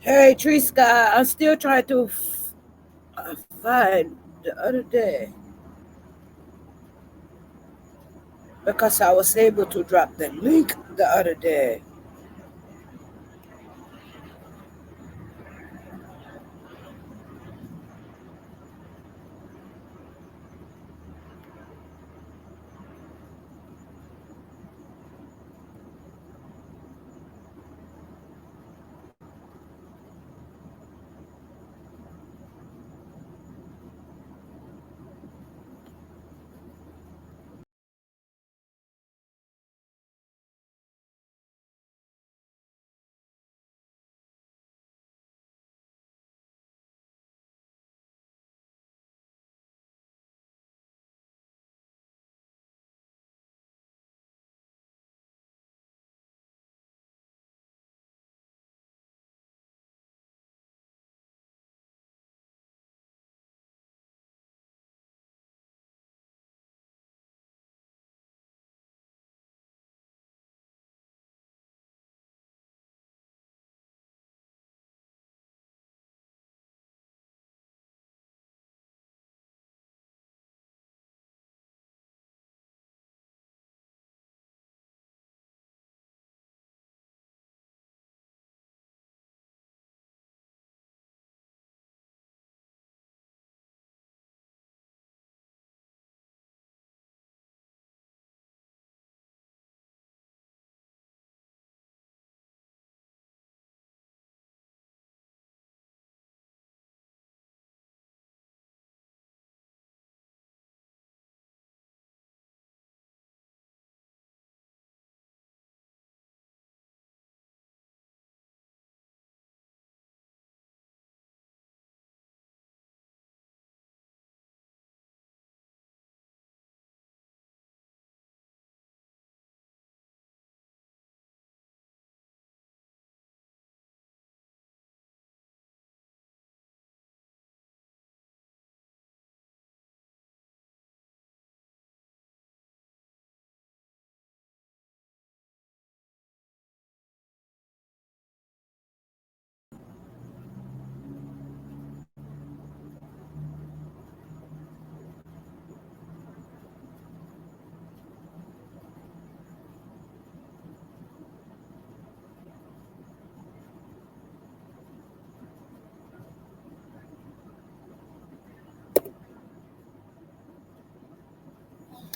Hey, Triska, I'm still trying to find the other day because I was able to drop the link the other day.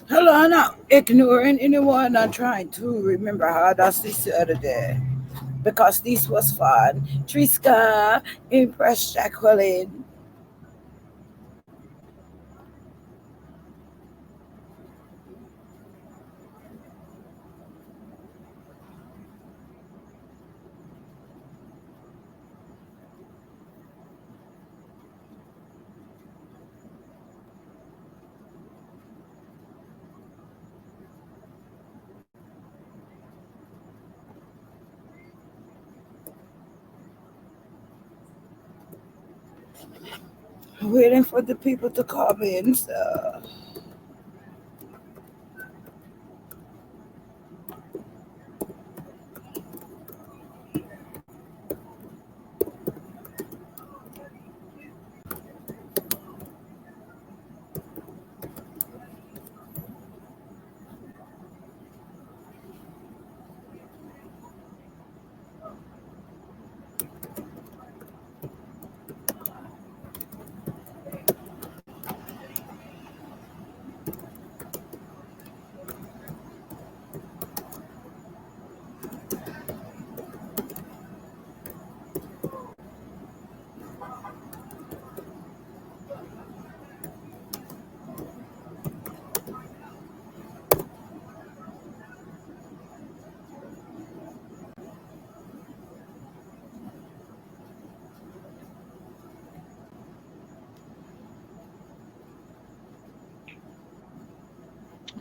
Hello, I'm not ignoring anyone. I'm trying to remember how that's this the other day because this was fun. Triska, Impress Jacqueline. Waiting for the people to come in. So.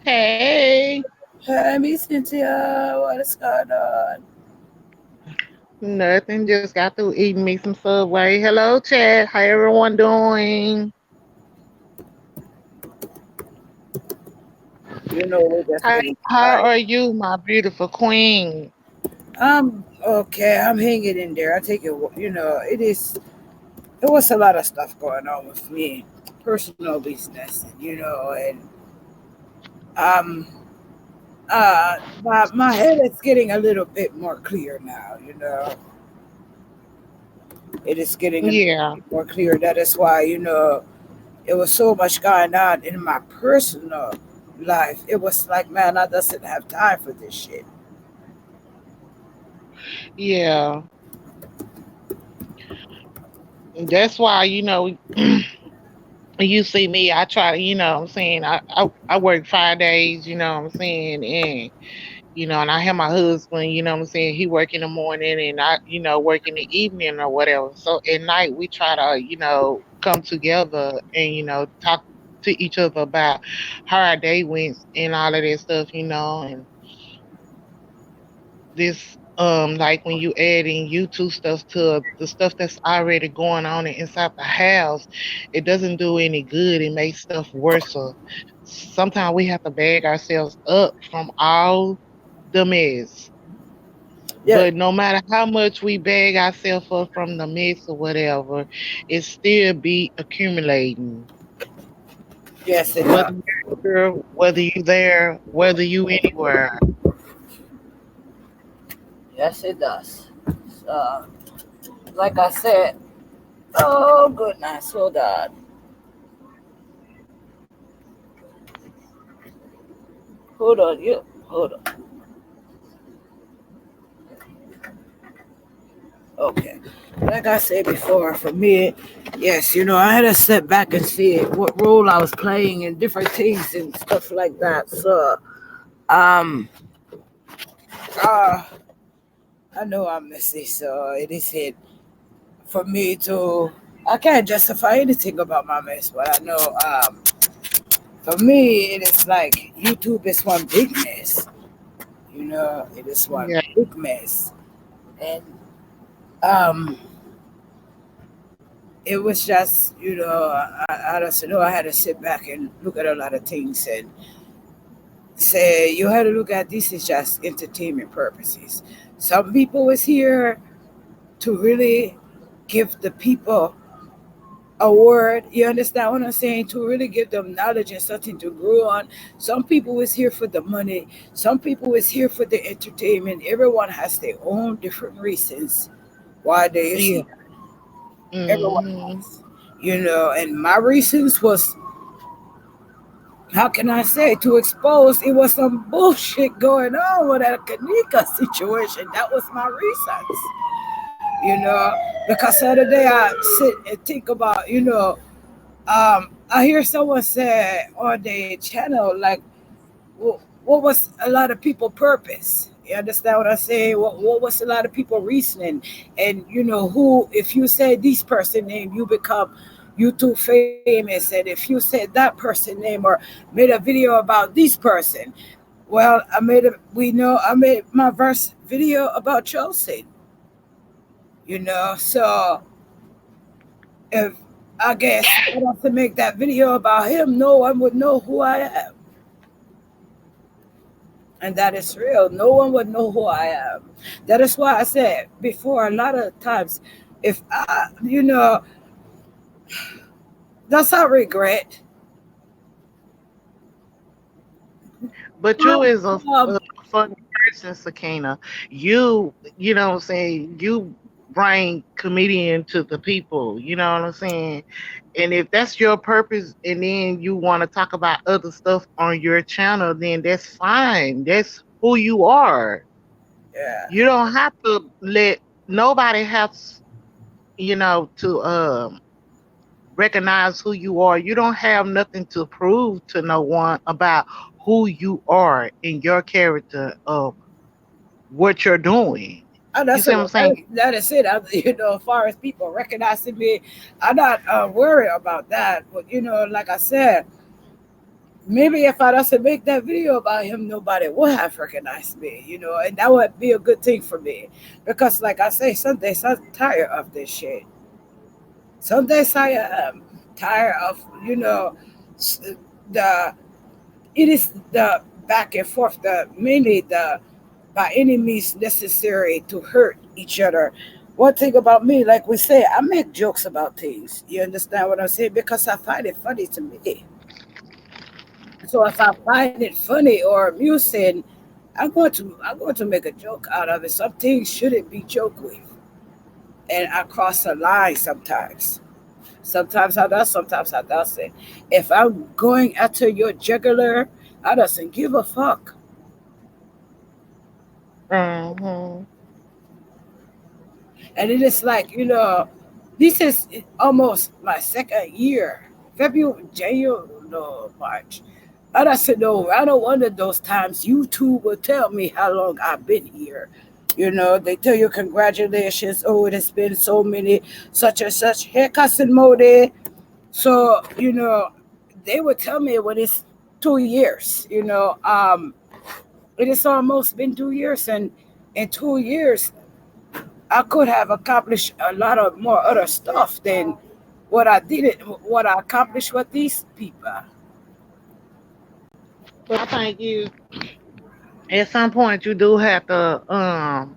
Hey, Hey, Miss Cynthia, what is going on? nothing. Just got through eating me some Subway. Hello, chat. How everyone doing? You know, we're just How getting how started. are you, my beautiful queen? I'm Okay, I'm hanging in there. I take it. It is. It was a lot of stuff going on with me, personal business, and um, my head is getting a little bit more clear now. It is getting a little Yeah, bit more clear. That is why it was so much going on in my personal life. It was like, man, I doesn't have time for this shit. yeah. That's why, you see me, I try to, what I'm saying, I work 5 days, what I'm saying, and and I have my husband, what I'm saying, he work in the morning and I, work in the evening or whatever. So at night we try to, come together and, talk to each other about how our day went and all of that stuff, and this like when you adding YouTube stuff to the stuff that's already going on inside the house, it doesn't do any good. It makes stuff worse. So sometimes we have to bag ourselves up from all the mess. Yeah, But no matter how much we bag ourselves up from the mess or whatever, it still be accumulating. yes, it Whether does. you're here, whether you there, whether you anywhere. Yes, it does. Uh, like I said, oh goodness, hold on, hold on. Okay, like I said before, for me, yes, I had to sit back and see what role I was playing in different things and stuff like that. So, um, uh, I know I'm messy, so it is it for me to. I can't justify anything about my mess, but I know, for me, it is like YouTube is one big mess. It is one Yeah, big mess, and um, it was just, I just know I had to sit back and look at a lot of things and say you had to look at this as just entertainment purposes. Some people was here to really give the people a word. You understand what I'm saying? To really give them knowledge and something to grow on. Some people was here for the money. Some people was here for the entertainment. Everyone has their own different reasons why they is yeah. here. Everyone Hmm. has. And my reasons was, how can I say, to expose it was some bullshit going on with that Kanika situation. That was my reasons. Because the other day I sit and think about, I hear someone say on the channel, like, what was a lot of people purpose? You understand what I say? What was a lot of people reasoning? And who, if you say this person name, you become YouTube famous. And if you said that person name or made a video about this person, well, I made my verse video about Chelsea. So if I guess I have to make that video about him, no one would know who I am. And that is real. No one would know who I am. That is why I said before, a lot of times, if that's our regret. But you Um, is a funny person, Sakina. You know what I'm saying? You bring comedian to the people, you know what I'm saying? And if that's your purpose and then you want to talk about other stuff on your channel, then that's fine. That's who you are. yeah. You don't have to let nobody has, to recognize who you are. You don't have nothing to prove to no one about who you are in your character of what you're doing. And You that's see what I'm saying? that is it. As far as people recognizing me, I'm not worried about that. But like I said, maybe if I doesn't make that video about him, nobody would have recognized me, and that would be a good thing for me. Because like I say, some days I'm tired of this shit. Some days I am tired of, the it is the back and forth, the mainly the by any means necessary to hurt each other. One thing about me, like we say, I make jokes about things. You understand what I'm saying? Because I find it funny to me. So if I find it funny or amusing, I'm going to make a joke out of it. Some things shouldn't be joked with, and I cross a line sometimes. Sometimes I do, sometimes I doesn't. If I'm going after your jugular, I doesn't give a fuck. Mhm. And it is like, this is almost my second year. February, January, no, March. And I said, no, I don't one of those times YouTube will tell me how long I've been here. They tell you congratulations. Oh, it has been so many, such and such haircuts and mode. So, they would tell me when it's 2 years, it has almost been 2 years. And in 2 years, I could have accomplished a lot of more other stuff than what I accomplished with these people. But I think you at some point you do have to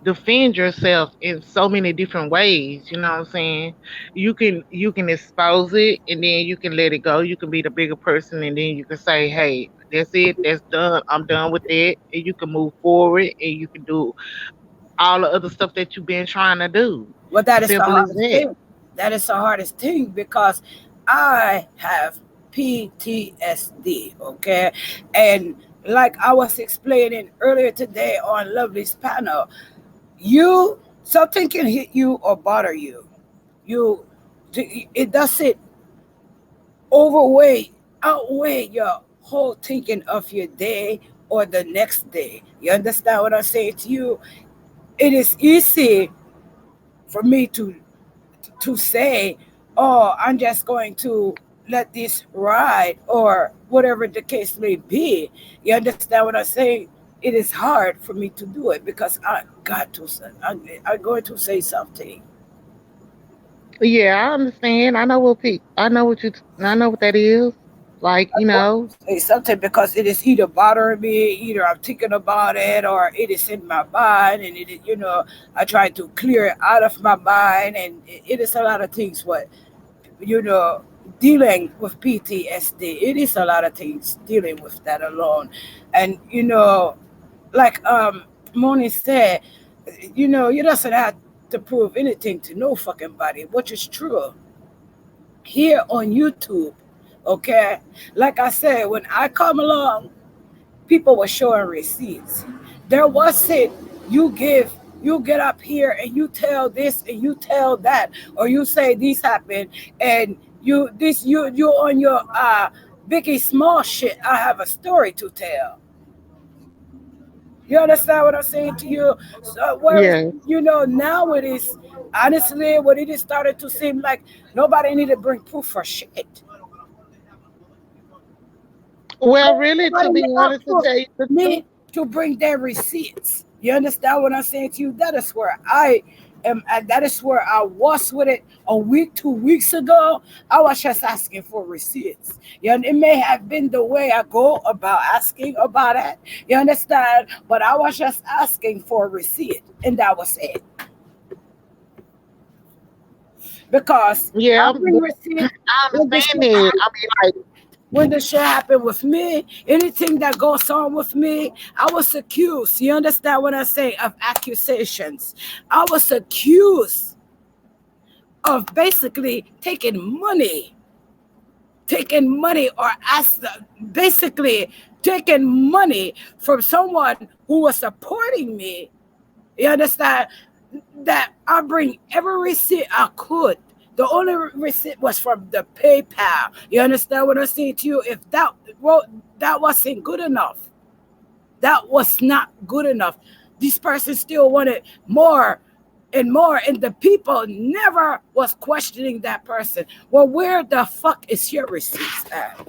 defend yourself in so many different ways, you know what I'm saying? You can expose it and then you can let it go. You can be the bigger person and then you can say, hey, that's it, that's done. I'm done with that. And you can move forward and you can do all the other stuff that you've been trying to do. But that is the Simple as hardest that. thing. That is the hardest thing because I have PTSD, okay? And like I was explaining earlier today on Lovely's panel, something can hit you or bother you. You, it doesn't overweigh, outweigh your whole thinking of your day or the next day. You understand what I'm saying to you? It is easy for me to say, oh, I'm just going to let this ride or whatever the case may be. You understand what I'm saying? It is hard for me to do it because I got to say, I'm going to say something. Yeah, I understand. I know what that is. Like, I'm going to say something because it is either bothering me, either I'm thinking about it, or it is in my mind, and I try to clear it out of my mind, and it is a lot of things. What you know, dealing with PTSD, it is a lot of things dealing with that alone, and like Moni said, you doesn't have to prove anything to no fucking body, which is true here on YouTube. Okay, like I said, when I come along, people were showing receipts. There wasn't you give you get up here and you tell this and you tell that, or you say this happened, and you on your Biggie Small shit. I have a story to tell. You understand what I'm saying to you? So whereas yeah. now it is honestly what it is started to seem like nobody need to bring proof for shit. Well, really, to Nobody be need not honest, to proof tell you the truth, me to bring their receipts. You understand what I'm saying to you? That is where I am, and that is where I was with it a week, 2 weeks ago. I was just asking for receipts. It may have been the way I go about asking about it. You understand? But I was just asking for a receipt, and that was it. Because I yeah, bring receipt I when the shit understand that. I mean, like, when the shit happened with me, anything that goes on with me, I was accused. You understand what I say? Of accusations. I was accused of basically taking money, or basically taking money from someone who was supporting me. You understand? That I bring every receipt I could. The only receipt was from the PayPal. You understand what I'm saying to you? If that wasn't good enough, that was not good enough. This person still wanted more and more, and the people never was questioning that person. Well, where the fuck is your receipts at?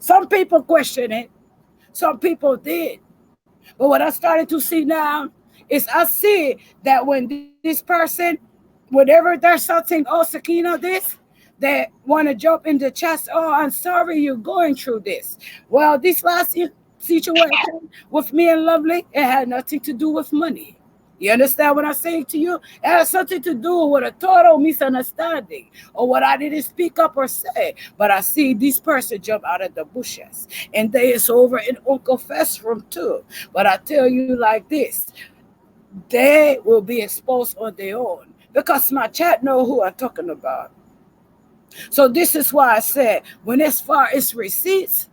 Some people question it. Some people did. But what I started to see now is I see that when this person, whenever there's something, oh, Sakina, this, they want to jump in the chest, oh, I'm sorry you're going through this. Well, this last situation with me and Lovely, it had nothing to do with money. You understand what I'm saying to you? It has something to do with a total misunderstanding or what I didn't speak up or say. But I see this person jump out of the bushes. And they is over in Uncle Fest's room too. But I tell you like this, they will be exposed on their own. Because my chat know who I'm talking about. So this is why I said, when as far as receipts,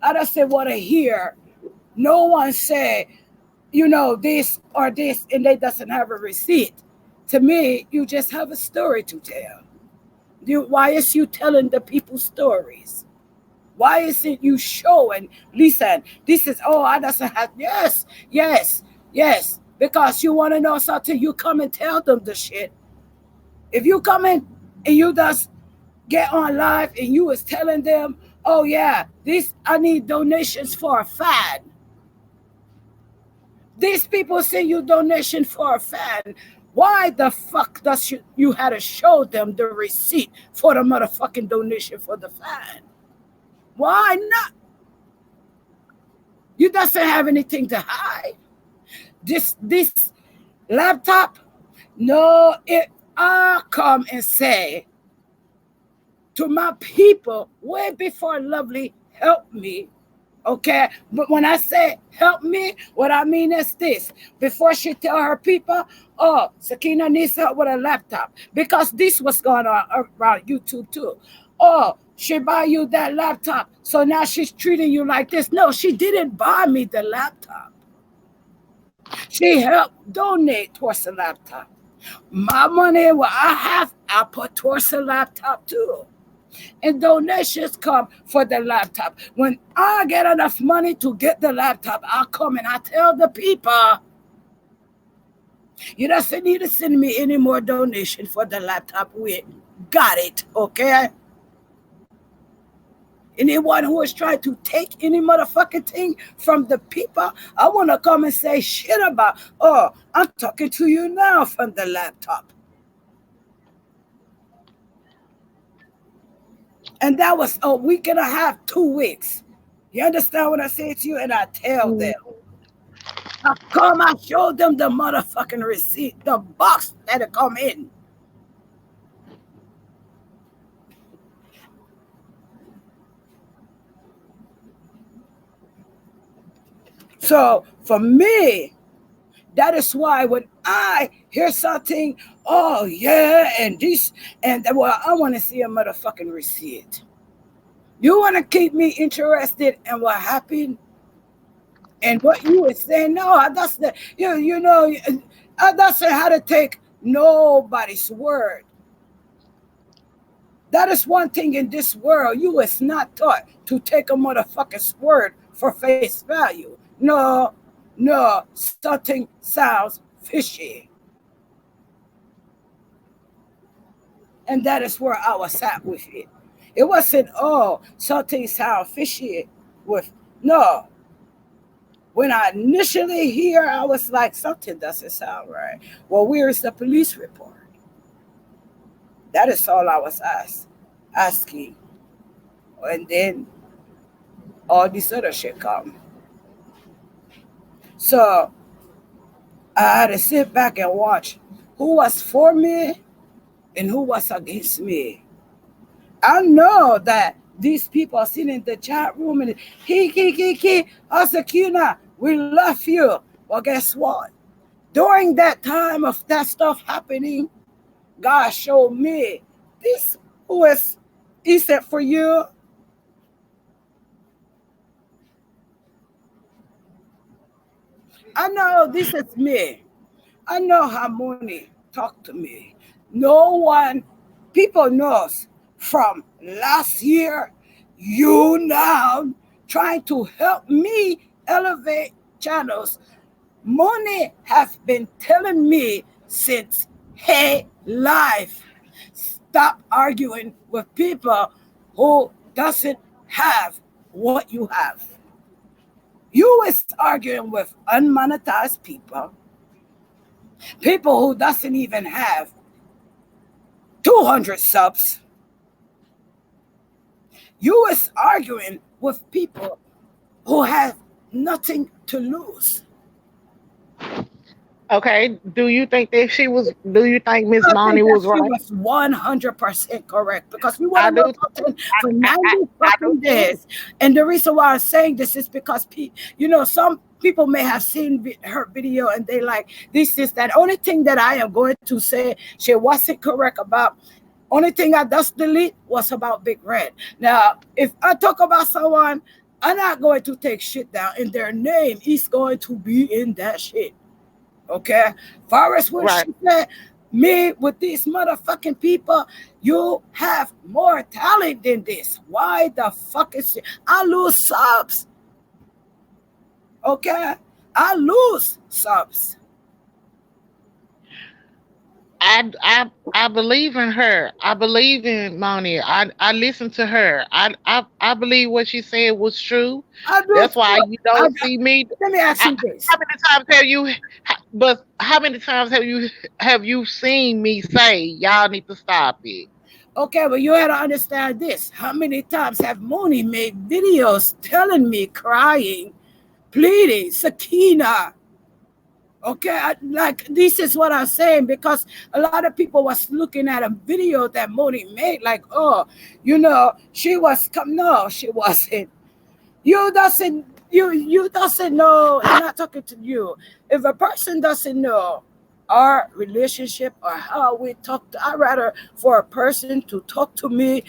I just want to hear no one say, this or this, and they doesn't have a receipt. To me, you just have a story to tell. Why is you telling the people stories? Why isn't you showing, listen, this is, I doesn't have, yes, yes, yes, because you want to know something, you come and tell them the shit. If you come in and you just get on live and you was telling them, oh yeah, this, I need donations for a fan. These people send you donation for a fan. Why the fuck does you had to show them the receipt for the motherfucking donation for the fan? Why not? You doesn't have anything to hide. This laptop, no, I come and say to my people way before Lovely helped me. Okay, but when I say help me, what I mean is this: before she tell her people, oh, Sakina needs help with a laptop, because this was going on around YouTube too. Oh, she buy you that laptop, so now she's treating you like this. No, she didn't buy me the laptop. She helped donate towards the laptop. My money, what I have, I put towards the laptop too. And donations come for the laptop. When I get enough money to get the laptop, I'll come and I tell the people, you don't need to send me any more donation for the laptop. We got it, okay? Anyone who is trying to take any motherfucking thing from the people, I want to come and say shit about, oh, I'm talking to you now from the laptop. And that was a week and a half, 2 weeks. You understand what I say to you? And I tell them, I come, I show them the motherfucking receipt, the box that it come in. So for me, that is why when I hear something, oh yeah, and this, and well, I want to see a motherfucking receipt. You want to keep me interested in what happened and what you were saying? No, that's the I doesn't how to take nobody's word. That is one thing in this world. You was not taught to take a motherfucker's word for face value. No, no, something sounds fishy. And that is where I was at with it. It wasn't, oh, something sounds fishy with, no. When I initially hear, I was like, something doesn't sound right. Well, where is the police report? That is all I was asking. And then all this other shit come. So I had to sit back and watch who was for me and who was against me. I know that these people are sitting in the chat room and Asakina, we love you. Well, guess what? During that time of that stuff happening, God showed me this who is, he said, for you. I know this is me. I know Harmony talked to me. No one, people knows from last year, you now trying to help me elevate channels. Money has been telling me since hey life, stop arguing with people who doesn't have what you have. You is arguing with unmonetized people, people who doesn't even have 200 subs. You is arguing with people who have nothing to lose. Okay. Do you think that she was? Do you think Miss I think Money that was she right? was 100% correct because we want I to know do too. something for 90 I do fucking too. days. And the reason why I'm saying this is because, some people may have seen her video and they like, this is that. Only thing that I am going to say she wasn't correct about, only thing I just delete was about Big Red. Now, if I talk about someone, I'm not going to take shit down, and their name is going to be in that shit. Okay? Forrest, when Right. she said, me with these motherfucking people, you have more talent than this. Why the fuck is it? I lose subs. Okay? I lose subs. I believe in her. I believe in Moni. I listen to her. I believe what she said was true. I do That's why too. you I, don't see me. let me ask you How this. many times have you? But how many times have you seen me say y'all need to stop it? Okay, but you had to understand this. How many times have Mooney made videos telling me, crying, pleading, Sakina? Okay, like this is what I'm saying because a lot of people was looking at a video that Moni made, like, oh, she was come. No, she wasn't. You doesn't know. I'm not talking to you. If a person doesn't know our relationship or how we talk, I rather for a person to talk to me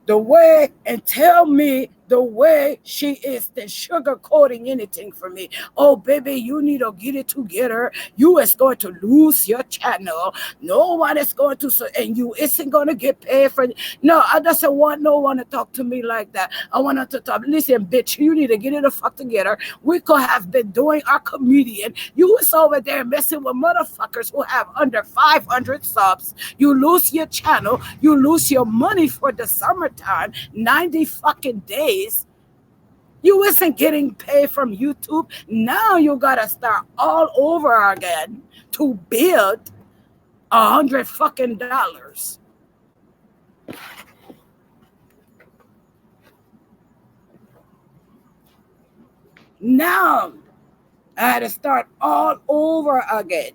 the way and tell me the way she is than sugarcoating anything for me. Oh, baby, you need to get it together. You is going to lose your channel. No one is going to, and you isn't going to get paid for it. No, I doesn't want no one to talk to me like that. I want her to talk. Listen, bitch, you need to get it the fuck together. We could have been doing our comedian. You was over there messing with motherfuckers who have under 500 subs. You lose your channel. You lose your money for the summertime. 90 fucking days. You isn't getting paid from YouTube. Now you gotta start all over again to build 100 fucking dollars. Now I had to start all over again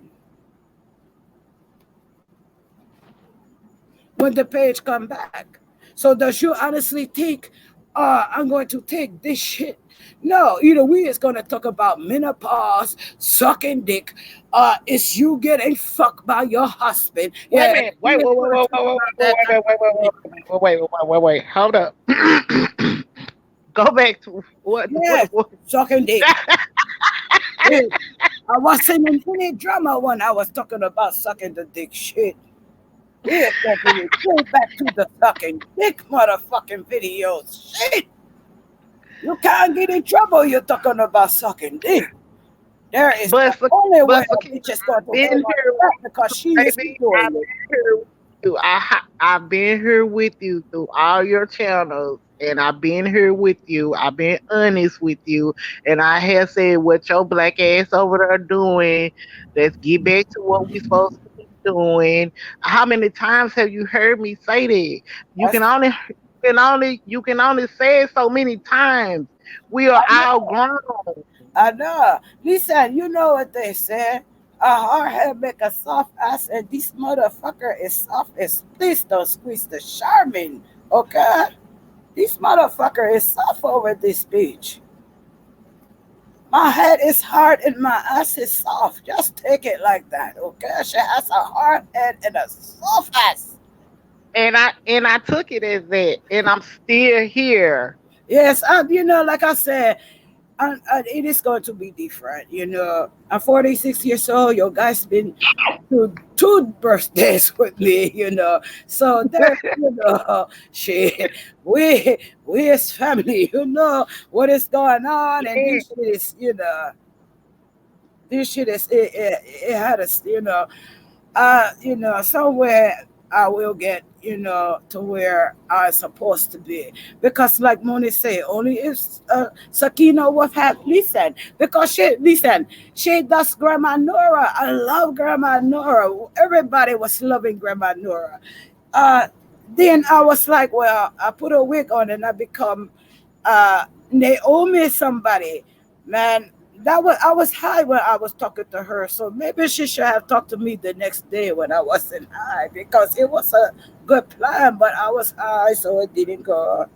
when the page come back. So does you honestly think I'm going to take this shit? No, we is gonna talk about menopause, sucking dick. Is you getting fucked by your husband? Wait a Yeah, minute. we Wait, is wait, wait, gonna wait, talk wait, about wait, that type wait, wait, of wait, thing. wait, wait, wait, wait, wait. Hold up. Go back to what? Yes, What? sucking dick. Yeah. I wasn't in any drama when I was talking about sucking the dick shit. We are going to return back to the sucking dick motherfucking videos. Shit. You can't get in trouble. You're talking about sucking dick. There is the but only way but a Sakina, bitch is going to I've been hold on to here that with because you, she is baby. doing I've it. been here with you. I've been here with you through all your channels, and I've been here with you. I've been honest with you, and I have said what your black ass over there doing. Let's get back to what we supposed to be doing. How many times have you heard me say that? You can That's, only you can only say it so many times. We are I all know. grown. I know. Listen, you know what they say. A hard head make a soft ass, and this motherfucker is soft as please don't squeeze the Charmin. Okay? This motherfucker is soft over this bitch. My head is hard and my ass is soft. Just take it like that, okay? She has a hard head and a soft ass. And I took it as that, and I'm still here. Yes, like I said, it is going to be different. I'm 46 years old. Your guy's been to two birthdays with me. So there, shit, we as family, what is going on, and Yeah, this shit is it had us, somewhere I will get, to where I'm supposed to be. Because like Moni say, only if Sakina would have listened. Because she does Grandma Nora. I love Grandma Nora. Everybody was loving Grandma Nora. Uh, then I was like, well, I put a wig on and I become Naomi somebody. Man, That was I was high when I was talking to her, so maybe she should have talked to me the next day when I wasn't high because it was a good plan, but I was high, so it didn't go.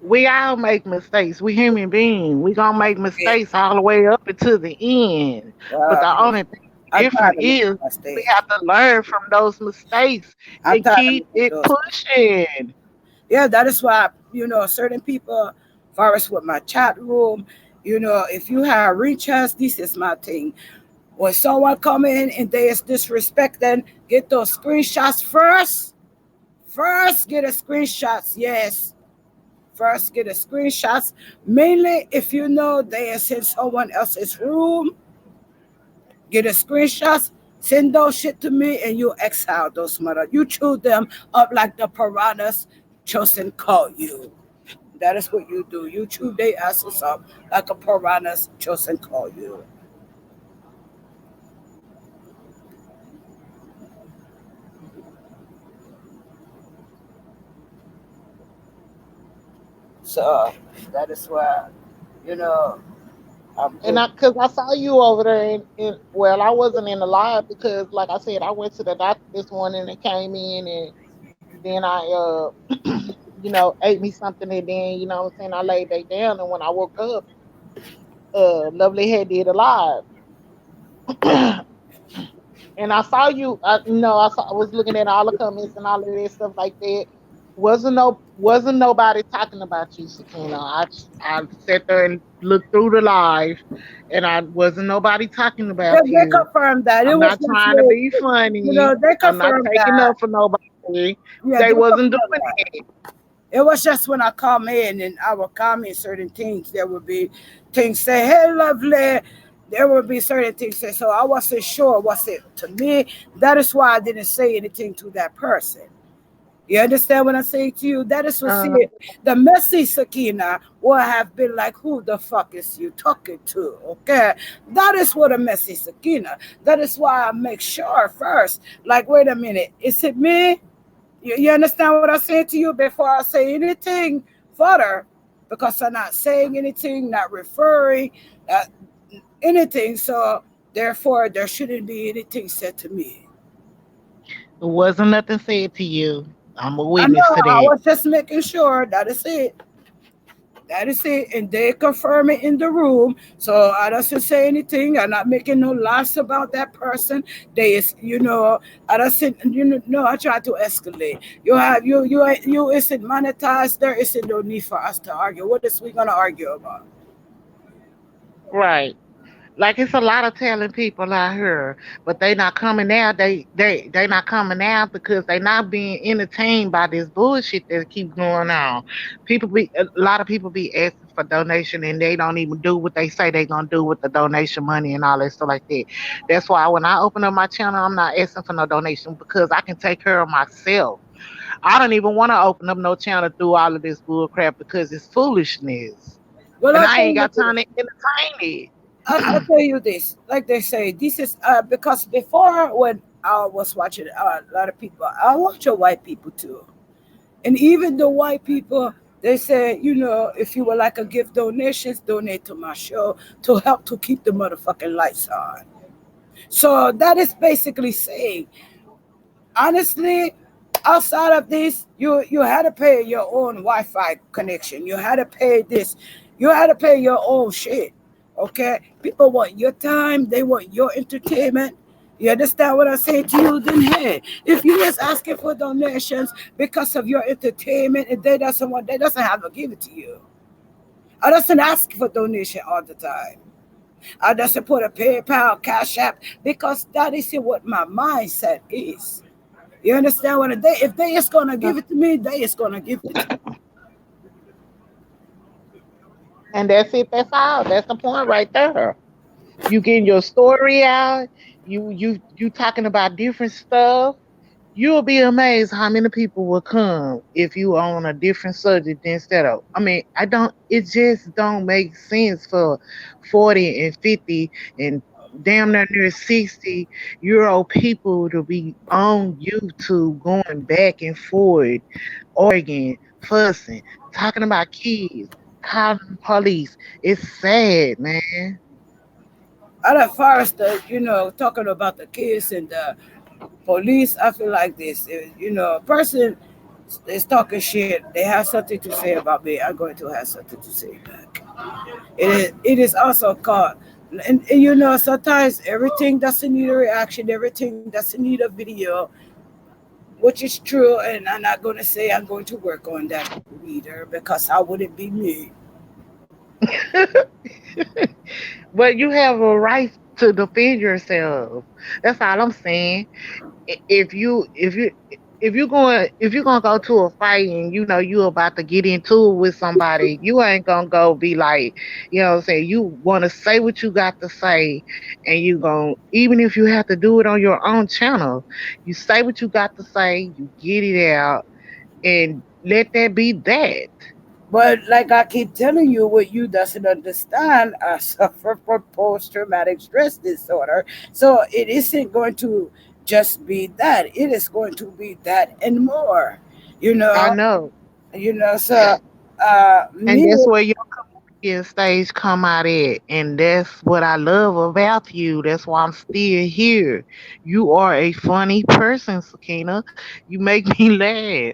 We all make mistakes. We human beings. We gonna make Yeah, mistakes all the way up until the end. But uh, the only thing I'm different tired of making is we mistakes. have to learn from those mistakes I'm and tired of keep making it those. pushing. Yeah, that is why certain people, far as with my chat room, if you have reach us, this is my thing. When someone come in and they is disrespecting, get those screenshots first. First, get a screenshots. Yes, first get a screenshots. Mainly if you know they is in someone else's room, get a screenshots. Send those shit to me and you exile those mother. You chew them up like the piranhas chosen caught you. That is what you do. You chew their asses up like a piranha's chosen call you. So that is why, you know, I'm And good. cause I saw you over there well, I wasn't in the live because like I said, I went to the doctor this morning and came in and then I ate me something and then, what I'm saying, I laid back down and when I woke up, Lovely had did a live. And I saw you. I was looking at all the comments and all of that stuff like that. Wasn't nobody talking about you, Sakina. I sat there and looked through the live, and I wasn't nobody talking Yeah, about they you. confirmed that. It I'm was not just trying to like, be funny. they I'm not confirmed taking that. up for nobody. Yeah, They they wasn't confirmed doing that. it. It was just when I come in and I would comment certain things, there would be things say, "Hey, lovely." There would be certain things say. So I wasn't sure was it to me. That is why I didn't say anything to that person. You understand what I say to you? That is what Uh, see the messy Sakina will have been like, who the fuck is you talking to? Okay. That is what a messy Sakina. That is why I make sure first. Like, wait a minute, is it me? You understand what I say to you before I say anything further? Because I'm not saying anything, not referring uh, anything. So therefore there shouldn't be anything said to me. there wasn't nothing said to you. I'm a I witness know to I that. was just making sure that is it. That is it. And they confirm it in the room. So I doesn't say anything. I'm not making no lies about that person. They is, I doesn't, no, I try to escalate. You have, you isn't monetized. There isn't no need for us to argue. What is we going to argue about? Right. Like it's a lot of talented people out here, but they not coming out. They not coming out because they not being entertained by this bullshit that keeps going on. A lot of people be asking for donation and they don't even do what they say they gonna do with the donation money and all that stuff like that. That's why when I open up my channel, I'm not asking for no donation because I can take care of myself. I don't even want to open up no channel through all of this bull crap because it's foolishness, Well, and I'll I tell ain't you got time this. to entertain I'll it. tell you this. Like they say, this is because before when I was watching a lot of people, I watch the white people too. And even the white people, they say, if you would like a gift donations, donate to my show to help to keep the motherfucking lights on. So that is basically saying, honestly, outside of this, you had to pay your own Wi-Fi connection. You had to pay this. You had to pay your own shit. Okay, people want your time. They want your entertainment. You understand what I say to you? Then hey, if you was asking for donations because of your entertainment and they doesn't have to give it to you. I doesn't ask for donation all the time. I doesn't put a PayPal, Cash App because that is what my mindset is. You understand what if they is gonna give it to me, they is gonna give it to me. And that's it. That's all. That's the point right there. You getting your story out. You talking about different stuff. You'll be amazed how many people will come if you on a different subject instead of. I mean, I don't. It just don't make sense for 40 and 50 and damn near 60-year old people to be on YouTube going back and forth, arguing, fussing, talking about kids. calling police. It's sad, man. Out of Forrester, talking about the kids and the police, I feel like this. A person is talking shit. They have something to say about me. I'm going to have something to say back. It is also called, and sometimes everything doesn't need a reaction. Everything doesn't need a video, which is true. And I'm not going to say I'm going to work on that either because how would it be me? But you have a right to defend yourself. That's all I'm saying. If you gonna go to a fight and you know you about to get into it with somebody, you ain't gonna go be like, what I'm saying, you wanna say what you got to say, and you gon' even if you have to do it on your own channel, you say what you got to say, you get it out, and let that be that. But like I keep telling you, what you doesn't understand, I suffer from post-traumatic stress disorder. So it isn't going to just be that. It is going to be that and more. You I know, know. so And me, that's where your comedian stage come out at. And that's what I love about you. That's why I'm still here. You are a funny person, Sakina. You make me laugh.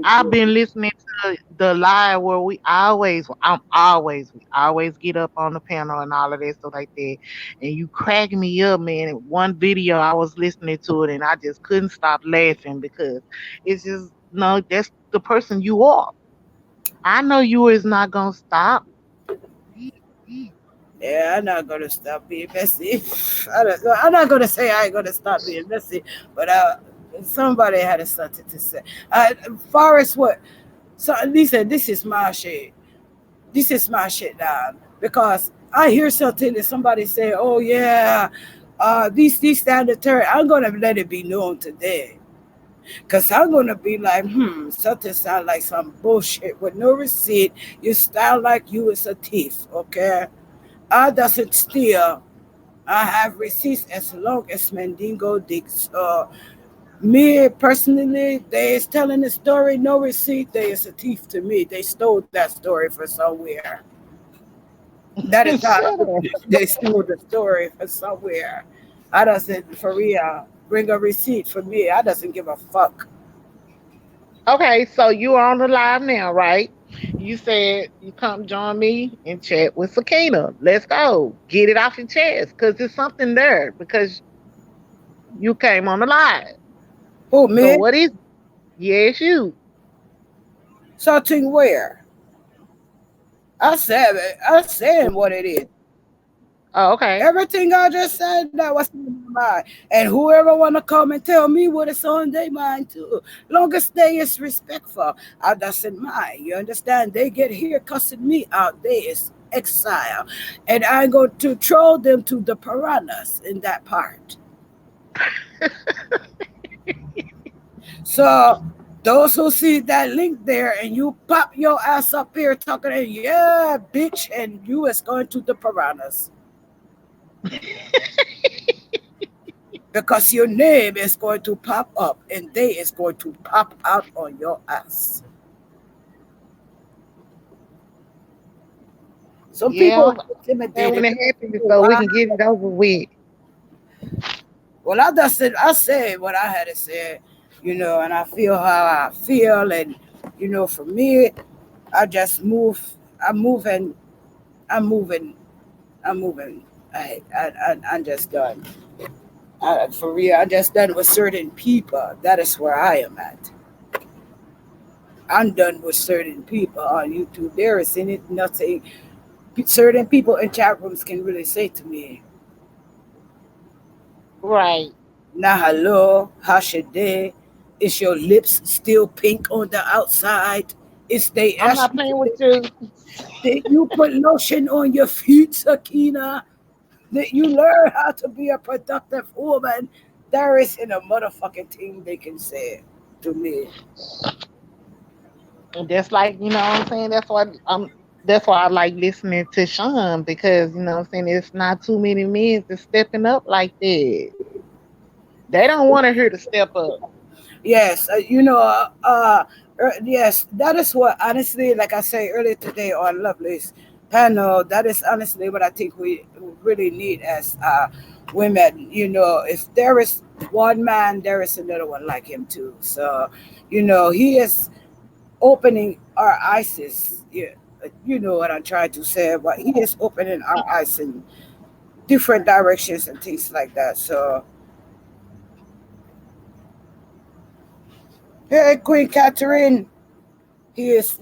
I've been listening to the live where we always get up on the panel and all of that stuff like that. And you crack me up, man. In one video, I was listening to it and I just couldn't stop laughing because it's just, no, that's the person you are. I know you is not gonna stop. yeah, I'm not gonna stop being messy. I'm not gonna say I ain't gonna stop being messy, but somebody had something to say. Forrest, what? So Lisa, this is my shit. This is my shit now because I hear something that somebody say, "Oh yeah, these standard term." I'm gonna let it be known today, cause I'm gonna be like, something sound like some bullshit with no receipt. You sound like you is a thief, okay? I doesn't steal. I have receipts as long as Mandingo digs. Me personally, they is telling the story, no receipt. They is a thief to me. They stole that story for somewhere. That is how Shut up. they stole the story for somewhere. I doesn't for real bring a receipt for me. I doesn't give a fuck. Okay, so you are on the live now, right? You said you come join me and chat with Sakina. Let's go. Get it off your chest because there's something there because you came on the live. Who So me? what is yes you. Something where? I said it. I said what it is. Oh, okay. Everything I just said, that was in my mind. And whoever wanna come and tell me what is on their mind too, long as they is respectful, I doesn't mind. You understand? They get here cussing me out. They is exile, and I go to troll them to the piranhas in that part. So those who see that link there and you pop your ass up here talking, yeah, bitch, and you is going to the piranhas because your name is going to pop up and they is going to pop out on your ass. Some Yeah, people I'm are glad when intimidated. it happens so we Why? can get it over with. Well, I just said I said what I had to say, and I feel how I feel, and for me, I just move. I'm moving. I'm moving. I'm moving. I'm just done. For real, I'm just done with certain people. That is where I am at. I'm done with certain people on YouTube. There is in it nothing certain people in chat rooms can really say to me. Right. Now, hello, how's your day? Is your lips still pink on the outside? Is they I'm ask not you, playing with you. did you put lotion on your feet, Sakina? Did you learn how to be a productive woman? There isn't a motherfucking thing they can say to me. And that's like, what I'm saying? That's why I like listening to Sean because what I'm saying it's not too many men that's stepping up like that. They don't want to hear to step up. Yes, yes, that is what, honestly, like I say earlier today on Lovely's panel, that is honestly what I think we really need as women. If there is one man, there is another one like him too. So, he is opening our eyes. Yeah, you know what I'm trying to say, but he is opening our eyes in different directions and things like that. So, hey, Queen Catherine. He is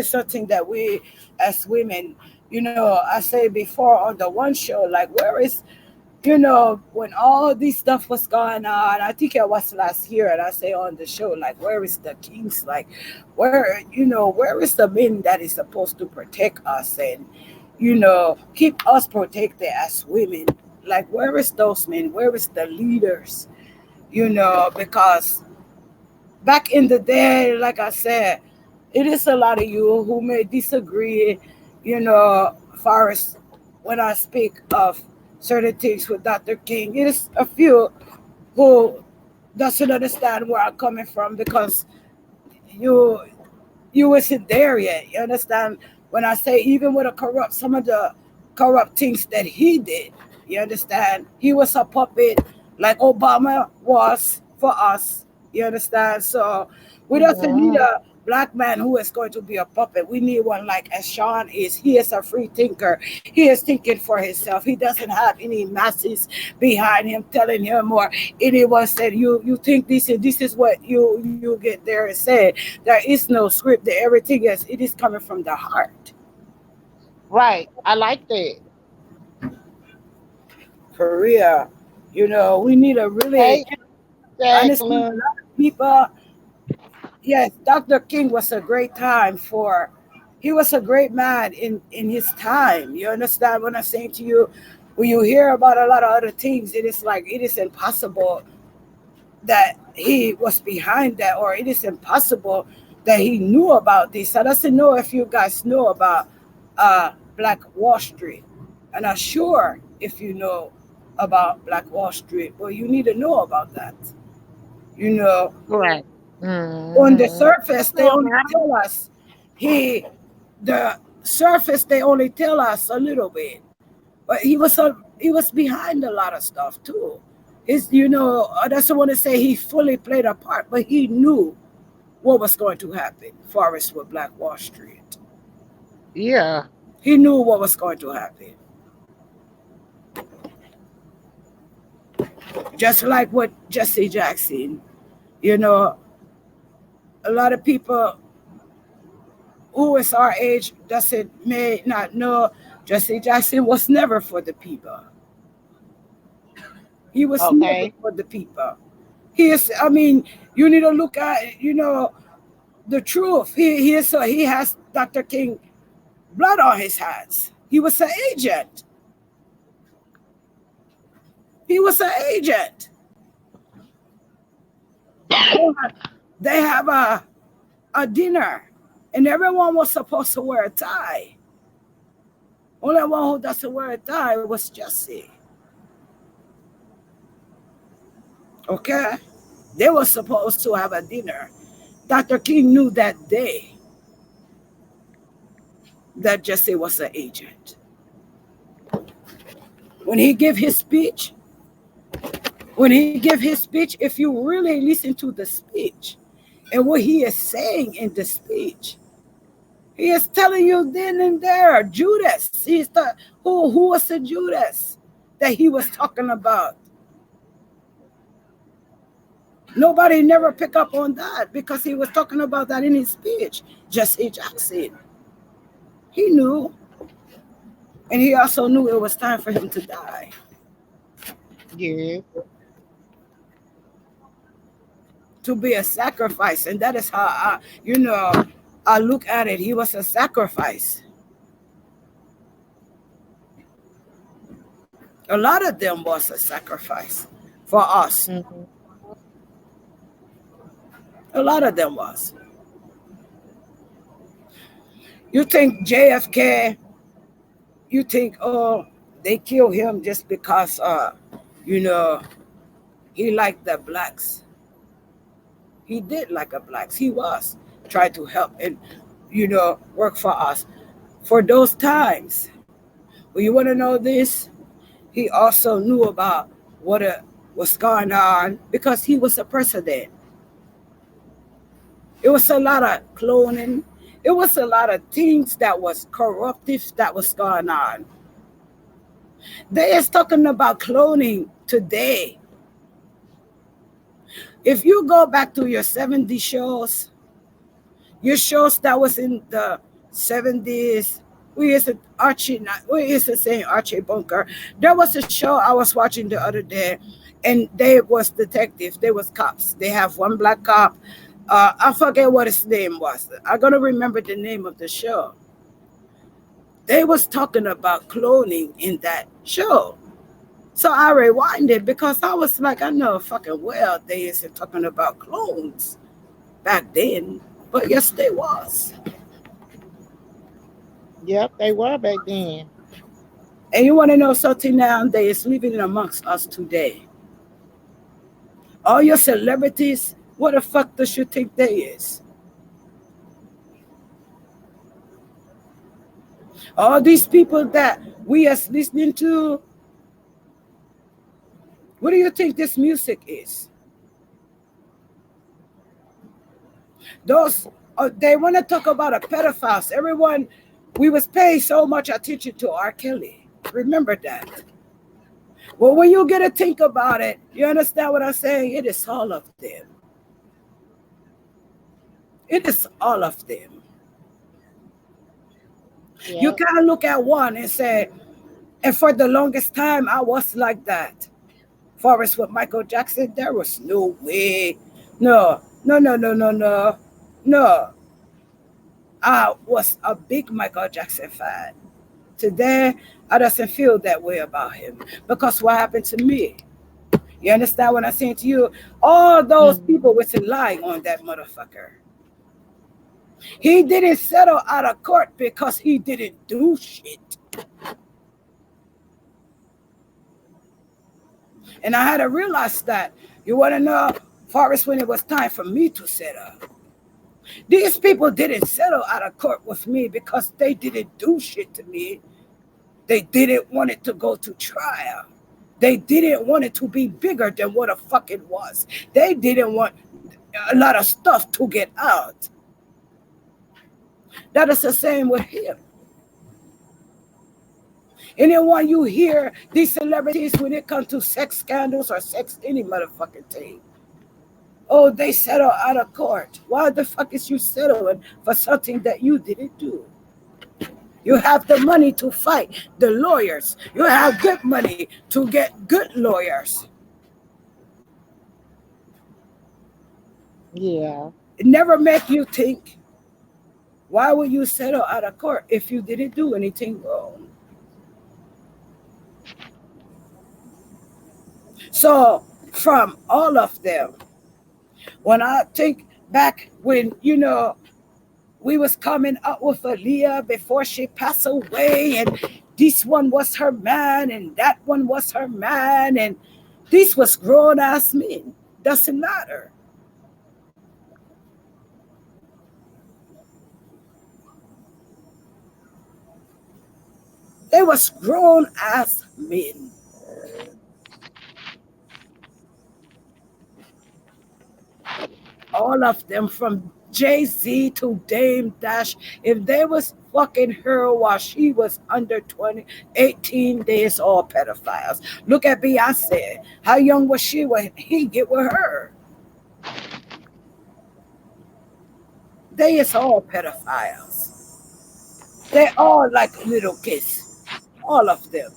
something that we as women, I say before on the one show, like, where is, when all this stuff was going on, I think it was last year, and I say on the show, like, where is the kings? Like, where is the men that is supposed to protect us and, keep us protected as women? Like, where is those men? Where is the leaders? Because back in the day, like I said, it is a lot of you who may disagree, far as when I speak of certain things with Dr. King. It is a few who doesn't understand where I'm coming from because you you wasn't there yet. You understand? When I say even with some of the corrupt things that he did, you understand? He was a puppet like Obama was for us. You understand? So we doesn't need Mhm. a black man who is going to be a puppet. We need one like as Sean is. He is a free thinker. He is thinking for himself. He doesn't have any masses behind him telling him or anyone said you think this and this is what you get there and say. There is no script. That everything is coming from the heart. Right. I like that. For real. We need a really Hey, honestly a Jacqueline. lot of people. Yes, Dr. King was a great time for. He was a great man in his time. You understand what I'm saying to you? When you hear about a lot of other things, it is like it is impossible that he was behind that, or it is impossible that he knew about this. I doesn't know if you guys know about Black Wall Street, and I'm sure if you know about Black Wall Street, well, you need to know about that. You know, Right. on the Mhm. surface, they No, only madam. tell us he, the surface, they only tell us a little bit, but he was behind a lot of stuff too. I doesn't want to say he fully played a part, but he knew what was going to happen. Forrest with Black Wall Street. Yeah. He knew what was going to happen. Just like with Jesse Jackson, you know, a lot of people who is our age doesn't may not know Jesse Jackson was never for the people. He was never Okay. for the people. He is. I mean, you need to look at the truth. He has Dr. King blood on his hands. He was an agent. He was an agent. They have a dinner, and everyone was supposed to wear a tie. Only one who doesn't wear a tie was Jesse. Okay, they were supposed to have a dinner. Dr. King knew that day that Jesse was an agent. When he gave his speech, if you really listen to the speech and what he is saying in the speech, he is telling you then and there, Judas. He's the who was the Judas that he was talking about. Nobody never pick up on that because he was talking about that in his speech. Jesse Jackson. He knew, and he also knew it was time for him to die. Yes. To be a sacrifice. And that is how I look at it. He was a sacrifice. A lot of them was a sacrifice for us. Mhm. A lot of them was. You think JFK, you think, oh, they killed him just because you know he liked the blacks. He did like a blacks. He was trying to help and work for us for those times. Well, you want to know this? He also knew about was going on because he was a president. It was a lot of cloning. It was a lot of things that was corruptive that was going on. They is talking about cloning today. If you go back to your 70 shows, your shows that was in the 70s, we used to saying Archie Bunker. There was a show I was watching the other day, and they was detectives, they was cops. They have one black cop. I forget what his name was. I'm gonna remember the name of the show. They was talking about cloning in that show. So I rewinded because I was like, I know fucking well they isn't talking about clones back then. But yes, they was. Yep, they were back then. And you want to know something now? They is living amongst us today. All your celebrities, what the fuck does you think they is? All these people that we are listening to, what do you think this music is? Those they want to talk about a pedophiles. Everyone, we was paying so much attention to R. Kelly. Remember that. Well, when you get to think about it, you understand what I'm saying? It is all of them. It is all of them. You Yep. can't look at one and say, and for the longest time, I was like that. Forrest with Michael Jackson, there was no way. No, no, no, no, no, no, no. I was a big Michael Jackson fan. Today, I doesn't feel that way about him because what happened to me? You understand what I'm saying to you? All those Mhm. people was lying on that motherfucker. He didn't settle out of court because he didn't do shit. And I had to realize that. You want to know, Forrest, when it was time for me to settle. These people didn't settle out of court with me because they didn't do shit to me. They didn't want it to go to trial. They didn't want it to be bigger than what the fuck it was. They didn't want a lot of stuff to get out. That is the same with him. And then when you hear these celebrities when it comes to sex scandals or sex any motherfucking thing, oh, they settle out of court. Why the fuck is you settling for something that you didn't do? You have the money to fight the lawyers. You have good money to get good lawyers. Yeah. It never make you think, why would you settle out of court if you didn't do anything wrong? So from all of them, when I think back when, we was coming up with Aaliyah before she passed away, and this one was her man, and that one was her man, and this was grown ass men. Doesn't matter. They was grown ass men. All of them from Jay-Z to Dame Dash. If they was fucking her while she was under 20, 18, they is all pedophiles. Look at Beyonce. How young was she when he get with her? They is all pedophiles. They all like little kids. All of them.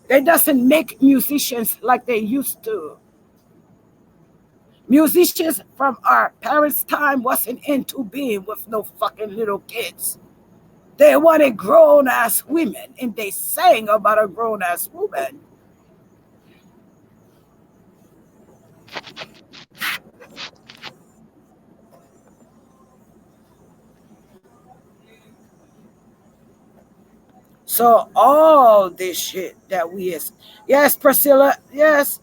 They doesn't make musicians like they used to. Musicians from our parents' time wasn't into being with no fucking little kids. They wanted grown ass women and they sang about a grown ass woman. So all this shit that we is, yes, Priscilla, yes,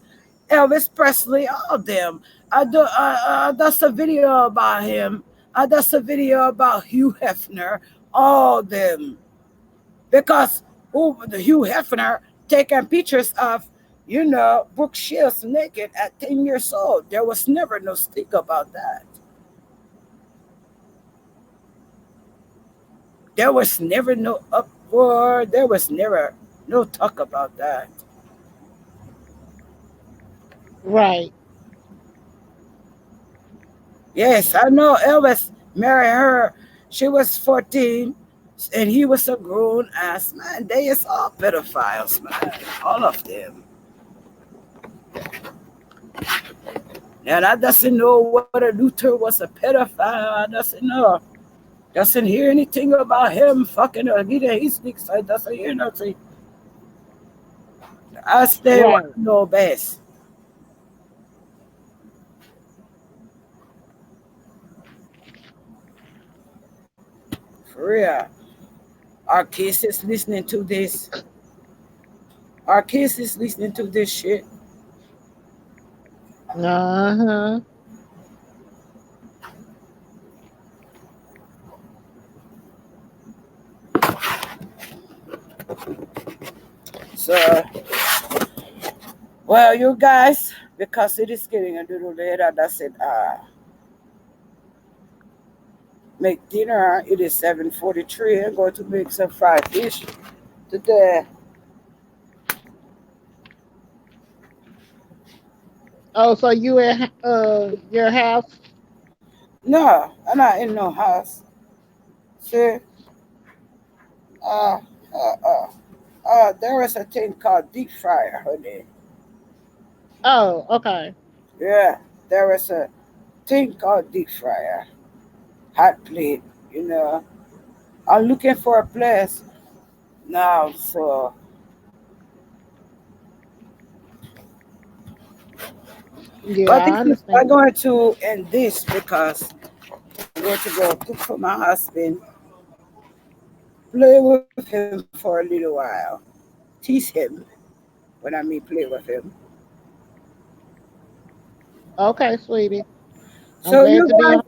Elvis Presley, all them. That's a video about him. That's a video about Hugh Hefner, all them. Because the Hugh Hefner taking pictures of, Brooke Shields naked at 10 years old. There was never no stick about that. There was never no uproar. There was never no talk about that. Right. Yes, I know Elvis married her. She was 14 and he was a grown ass man. They is all pedophiles, man. All of them. And I doesn't know whether Luther was a pedophile. I doesn't know. Doesn't hear anything about him fucking or getting his dick. So I doesn't hear nothing. I stay what Right. I know best. For real. Our kids is listening to this. Our kids is listening to this shit. Uh-huh. So, well, you guys, because it is getting a little later, that's it. Make dinner. It is 7:43. I'm going to make some fried fish today. Oh, so you at your house? No, I'm not in no house. See, uh, there is a thing called deep fryer, honey. Oh, okay. Yeah, there is a thing called deep fryer, hot plate. You know, I'm looking for a place now. So, Yeah, but I this is, I'm understand. going to end this because I'm going to go cook for my husband, play with him for a little while, tease him when I mean play with him. Okay, sweetie. I'm So glad you to be guys,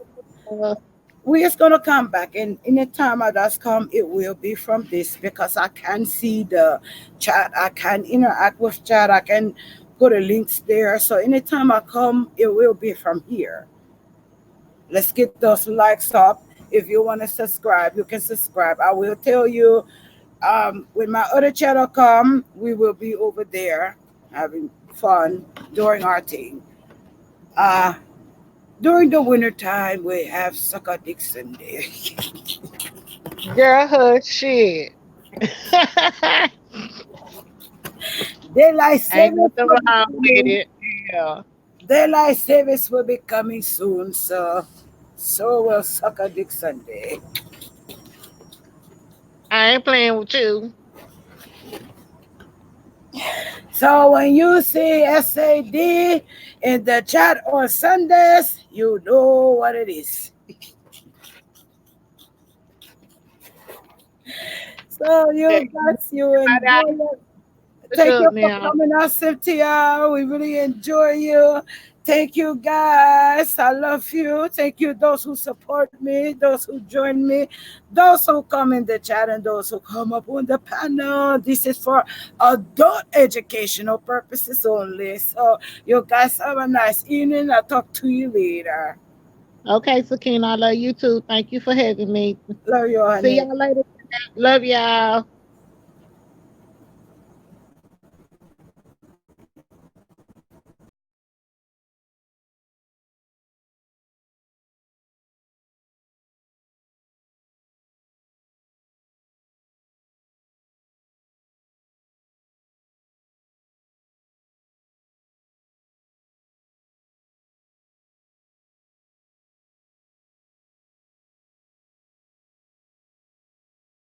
on. Uh, we is gonna come back, and in the time I does come, it will be from this because I can see the chat, I can interact with chat, I can put the links there. So anytime I come, it will be from here. Let's get those likes up. If you want to subscribe, you can subscribe. I will tell you, when my other channel come, we will be over there having fun during our thing. Uh, During the winter time, we have Sucker Dick Sunday. girl, hush, shit. Daylight Ain't savings nothing will be wrong with coming. it. Yeah. Daylight savings will be coming soon, so will Sucker Dick Sunday. I ain't playing with you. So when you see SAD in the chat on Sundays, you know what it is. So Yeah, you guys, you everybody out enjoy it. hush Thank up you for now. coming out, Cynthia. We really enjoy you. Thank you, guys. I love you. Thank you, those who support me, those who join me, those who come in the chat, and those who come up on the panel. This is for adult educational purposes only. So, you guys have a nice evening. I'll talk to you later. Okay, Sakina, I love you too. Thank you for having me. Love you, See honey. y'all later. Love y'all.